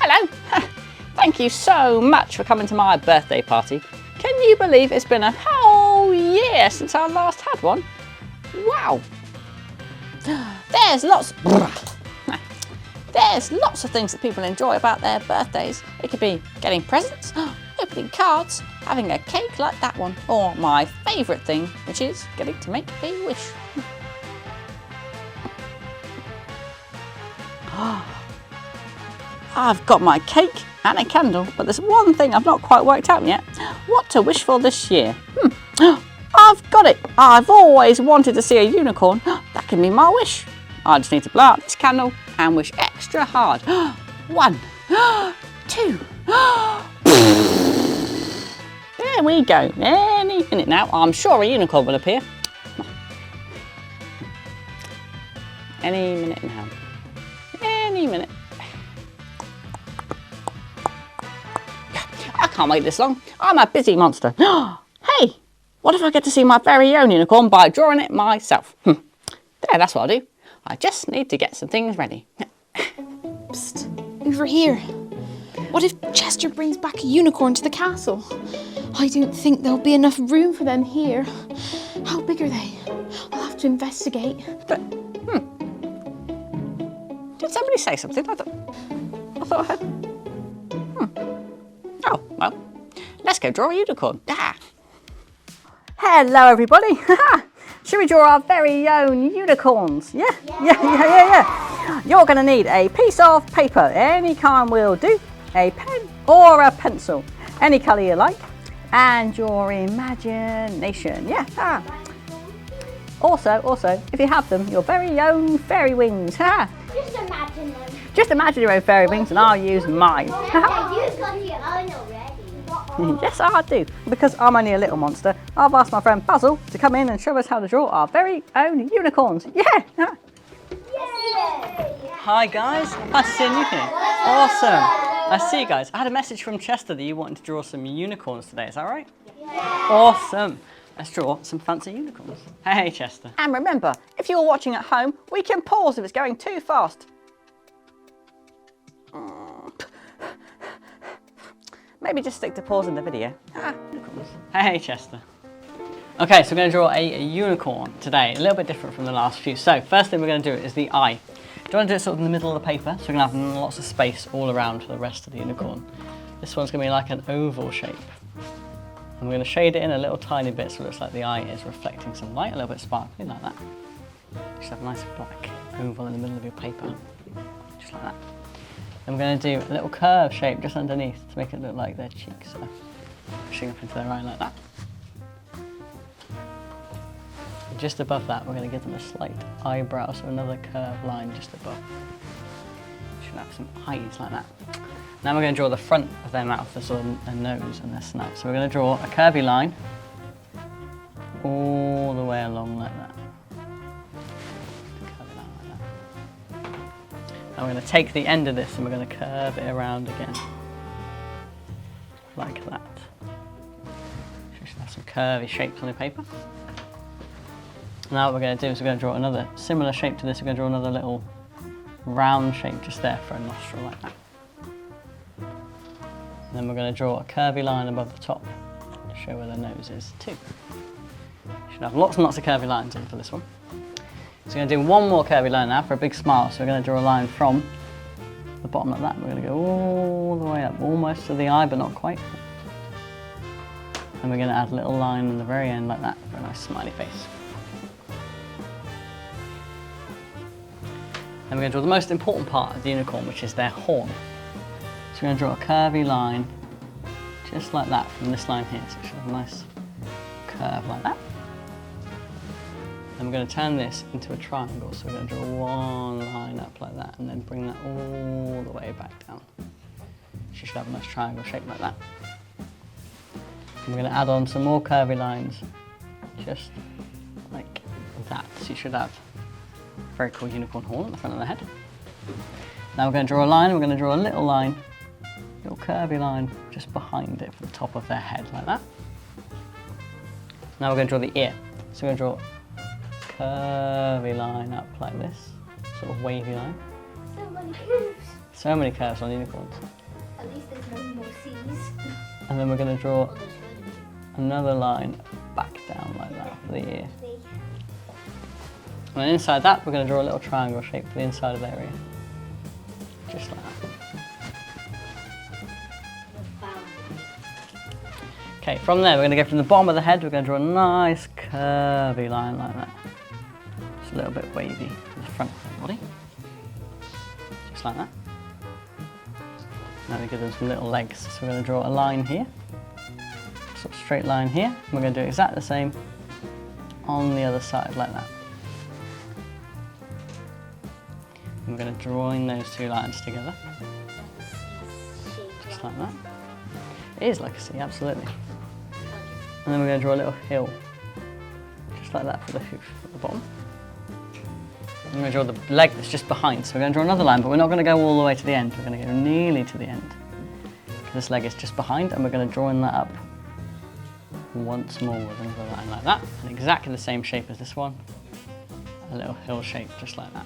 Hello! Thank you so much for coming to my birthday party. Can you believe it's been a whole year since I last had one? Wow! There's lots of things that people enjoy about their birthdays. It could be getting presents, opening cards, having a cake like that one, or my favourite thing, which is getting to make a wish. I've got my cake and a candle, but there's one thing I've not quite worked out yet. What to wish for this year? I've got it! I've always wanted to see a unicorn. That can be my wish. I just need to blow out this candle and wish extra hard. 1, 2. There we go. Any minute now, I'm sure a unicorn will appear. Any minute now. Any minute. I can't wait this long. I'm a busy monster. Hey, what if I get to see my very own unicorn by drawing it myself? There, that's what I'll do. I just need to get some things ready. Psst, over here. What if Chester brings back a unicorn to the castle? I don't think there'll be enough room for them here. How big are they? I'll have to investigate. But, did somebody say something? I thought I heard. Oh, well, let's go draw a unicorn. Ah. Hello, everybody. Should we draw our very own unicorns? Yeah. You're going to need a piece of paper, any kind will do, a pen or a pencil, any colour you like, and your imagination. Yeah. Also, if you have them, your very own fairy wings. Just imagine them. Just imagine your own fairy wings and I'll use mine. You've got your own already. Yes, I do. Because I'm only a little monster, I've asked my friend Basil to come in and show us how to draw our very own unicorns. Yeah! Hi guys, nice to see you here. Awesome. I see you guys. I had a message from Chester that you wanted to draw some unicorns today, is that right? Yeah. Awesome. Let's draw some fancy unicorns. Hey Chester. And remember, if you're watching at home, we can pause if it's going too fast. Maybe just stick to pause in the video. Unicorns. Hey Chester. Okay, so we're going to draw a unicorn today, a little bit different from the last few. So first thing we're going to do is the eye. Do you want to do it sort of in the middle of the paper? So we're going to have lots of space all around for the rest of the unicorn. This one's going to be like an oval shape. And we're going to shade it in a little tiny bit so it looks like the eye is reflecting some light, a little bit sparkly like that. Just have a nice black oval in the middle of your paper, just like that. Then we're going to do a little curve shape just underneath to make it look like their cheeks are pushing up into their eye like that. And just above that, we're going to give them a slight eyebrow, so another curved line just above. Should have some eyes like that. Now we're going to draw the front of their mouth, the sort of their nose and their snout. So we're going to draw a curvy line all the way along like that. Curvy line like that. And we're going to take the end of this and we're going to curve it around again, like that. So you should have some curvy shapes on your paper. Now what we're going to do is we're going to draw another similar shape to this. We're going to draw another little round shape just there for a nostril like that. And then we're going to draw a curvy line above the top to show where the nose is too. You should have lots and lots of curvy lines in for this one. So we're going to do one more curvy line now for a big smile. So we're going to draw a line from the bottom like that. We're going to go all the way up, almost to the eye, but not quite. And we're going to add a little line on the very end like that for a nice smiley face. And we're going to draw the most important part of the unicorn, which is their horn. So we're going to draw a curvy line, just like that, from this line here. So it should have a nice curve like that. And we're going to turn this into a triangle. So we're going to draw one line up like that, and then bring that all the way back down. So you should have a nice triangle shape like that. And we're going to add on some more curvy lines, just like that. So you should have a very cool unicorn horn at the front of the head. Now we're going to draw a line, and we're going to draw a little line, little curvy line just behind it for the top of their head like that. Now we're going to draw the ear. So we're going to draw a curvy line up like this, sort of wavy line. So many curves. So many curves on unicorns. At least there's no more seas. And then we're going to draw another line back down like that for the ear. And then inside that, we're going to draw a little triangle shape for the inside of the area. Just like that. Okay, from there, we're going to go from the bottom of the head, we're going to draw a nice curvy line like that. Just a little bit wavy from the front of the body. Just like that. Now we give them some little legs. So we're going to draw a line here. Sort of straight line here. We're going to do exactly the same on the other side like that. And we're going to join those two lines together. Just like that. It is like a C, absolutely. And then we're going to draw a little hill. Just like that for the hoof at the bottom. I'm going to draw the leg that's just behind. So we're going to draw another line, but we're not going to go all the way to the end. We're going to go nearly to the end. This leg is just behind, and we're going to join that up once more with another line like that. And exactly the same shape as this one. A little hill shape, just like that.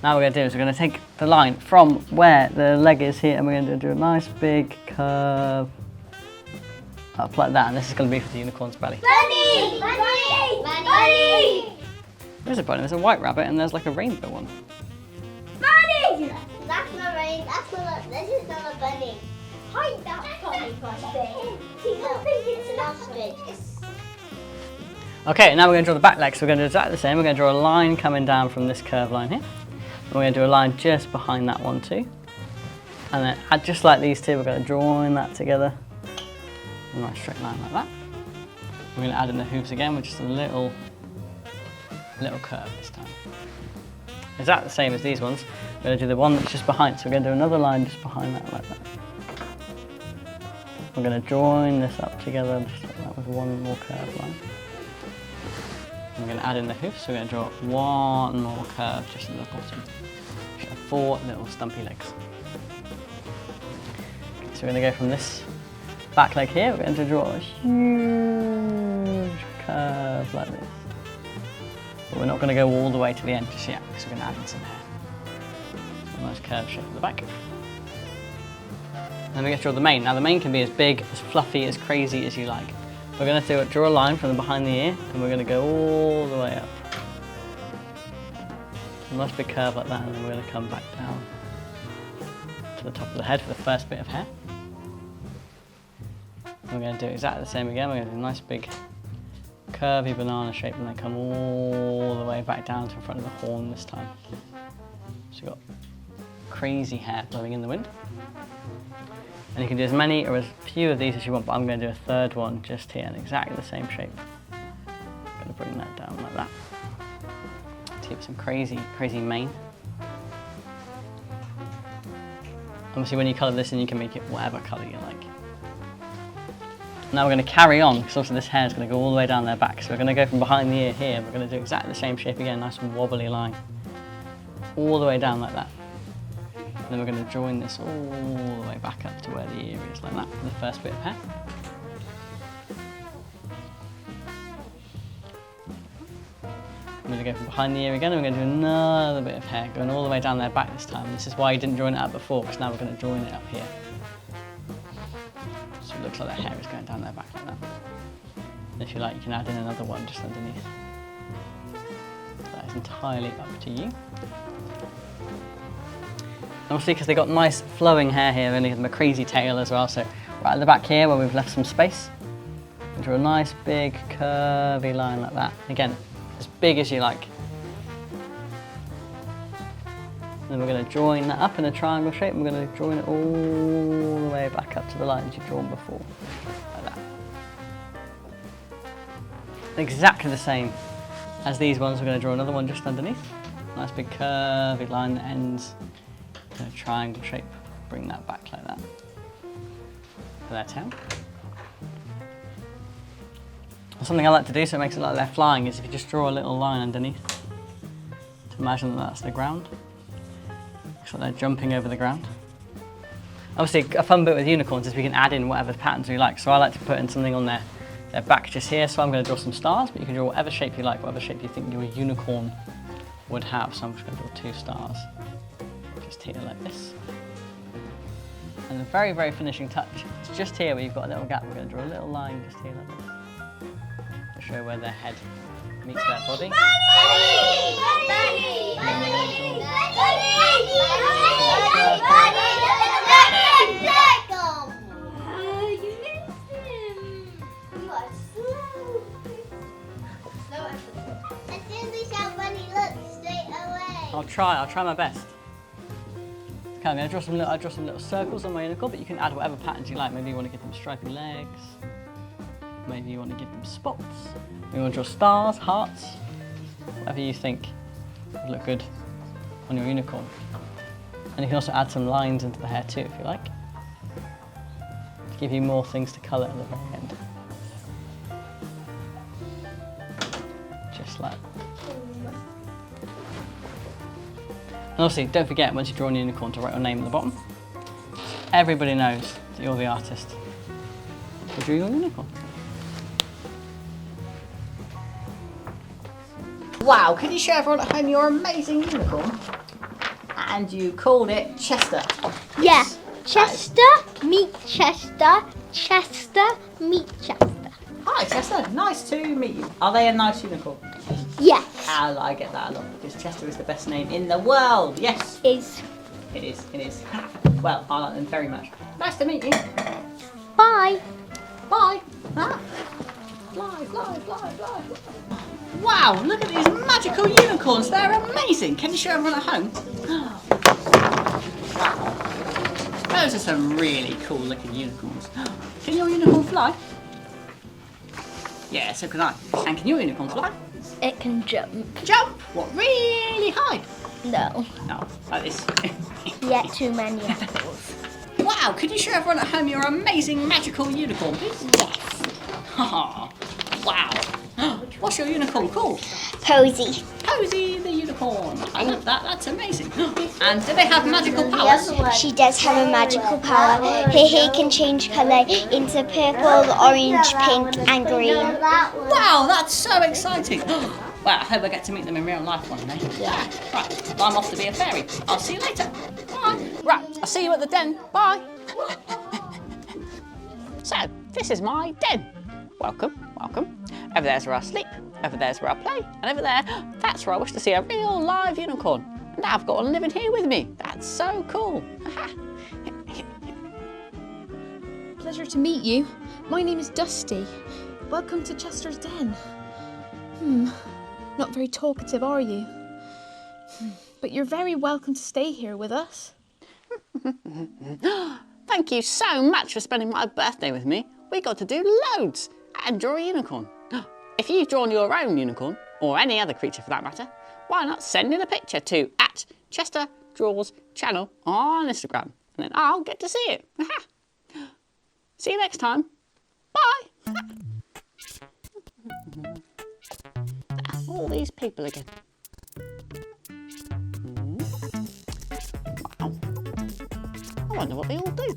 Now what we're going to do is we're going to take the line from where the leg is here, and we're going to do a nice big curve up like that. And this is going to be for the unicorn's belly. Bunny! Bunny! Bunny! There's a bunny, there's a white rabbit, and there's like a rainbow one. Bunny! That's not rain. That's not. This is not a bunny. Hide that bunny from me. He doesn't think it's an ostrich. Okay, now we're going to draw the back leg. So we're going to do exactly the same. We're going to draw a line coming down from this curved line here. And we're going to do a line just behind that one too. And then just like these two, we're going to join that together. A nice straight line like that. We're going to add in the hooves again with just a little curve this time. Exactly the same as these ones. We're going to do the one that's just behind. So we're going to do another line just behind that like that. We're going to join this up together just like that with one more curved line. We're going to add in the hoofs, so we're going to draw one more curve just at the bottom. Just have 4 little stumpy legs. Okay, so we're going to go from this back leg here, we're going to draw a huge curve like this. But we're not going to go all the way to the end just yet, because we're going to add in some hair. So a nice curved shape at the back. And then we're going to draw the mane. Now the mane can be as big, as fluffy, as crazy as you like. We're going to draw a line from the behind the ear, and we're going to go all the way up. A nice big curve like that, and then we're going to come back down to the top of the head for the first bit of hair. And we're going to do exactly the same again. We're going to do a nice big curvy banana shape, and then come all the way back down to the front of the horn this time. So you've got crazy hair blowing in the wind. And you can do as many or as few of these as you want, but I'm going to do a third one just here in exactly the same shape. I'm going to bring that down like that. To give some crazy mane. Obviously when you colour this in, you can make it whatever colour you like. Now we're going to carry on, because also this hair is going to go all the way down their back. So we're going to go from behind the ear here, we're going to do exactly the same shape again, nice and wobbly line. All the way down like that. And then we're going to join this all the way back up to where the ear is, like that, for the first bit of hair. I'm going to go from behind the ear again, and we're going to do another bit of hair, going all the way down their back this time. This is why you didn't join it up before, because now we're going to join it up here. So it looks like their hair is going down their back like that. And if you like, you can add in another one just underneath. That is entirely up to you. Obviously, because they've got nice flowing hair here, and they have a crazy tail as well. So right at the back here, where we've left some space, we'll draw a nice big curvy line like that. Again, as big as you like. And then we're going to join that up in a triangle shape, and we're going to join it all the way back up to the lines you've drawn before, like that. Exactly the same as these ones. We're going to draw another one just underneath. Nice big curvy line that ends in a triangle shape. Bring that back like that for their tail. Something I like to do so it makes it like they're flying is if you just draw a little line underneath to imagine that that's the ground. Looks like they're jumping over the ground. Obviously a fun bit with unicorns is we can add in whatever patterns we like. So I like to put in something on their back just here. So I'm going to draw some stars, but you can draw whatever shape you like, whatever shape you think your unicorn would have. So I'm just going to draw 2 stars just here like this. And the very, very finishing touch, it's just here where you've got a little gap. We're going to draw a little line just here like this to show where their head meets their body. I'll try my best. Okay, I'm going to draw some little circles on my unicorn, but you can add whatever patterns you like. Maybe you want to give them stripy legs. Maybe you want to give them spots. Maybe you want to draw stars, hearts, whatever you think would look good on your unicorn. And you can also add some lines into the hair too, if you like, to give you more things to colour at the very end. Just like. And obviously, don't forget, once you draw a unicorn, to write your name at the bottom. Everybody knows that you're the artist who drew your unicorn. Wow, can you show everyone at home your amazing unicorn? And you called it Chester. Yeah. Chester, meet Chester. Chester, meet Chester. Hi Chester, nice to meet you. Are they a nice unicorn? Yes. I get that a lot, because Chester is the best name in the world. Yes. Is. It is. Well, I like them very much. Nice to meet you. Bye. Bye. Ah. Fly. Wow, look at these magical unicorns. They're amazing. Can you show everyone at home? Wow. Those are some really cool looking unicorns. Can your unicorn fly? Yeah, so can I. And can your unicorn fly? It can jump. Jump? What, really high? No. No, like this. Yet too many apples. Wow, could you show everyone at home your amazing magical unicorn, please? Yes. Wow. What's your unicorn called? Posy. Posy the unicorn. I love that, that's amazing. And do they have magical powers? She does have a magical power. Her hair can change colour into purple, orange, pink and green. Wow, that's so exciting. Wow, I hope I get to meet them in real life one day. Yeah. Right, I'm off to be a fairy. I'll see you later. Bye. Right, I'll see you at the den. Bye. So, this is my den. Welcome. Over there's where I sleep, over there's where I play, and over there, that's where I wish to see a real live unicorn. And now I've got one living here with me. That's so cool. Pleasure to meet you. My name is Dusty. Welcome to Chester's Den. Not very talkative, are you? But you're very welcome to stay here with us. Thank you so much for spending my birthday with me. We got to do loads and draw a unicorn. If you've drawn your own unicorn, or any other creature for that matter, why not send in a picture to @ChesterDrawsChannel on Instagram, and then I'll get to see it. See you next time. Bye. All these people again. Wow. I wonder what they all do.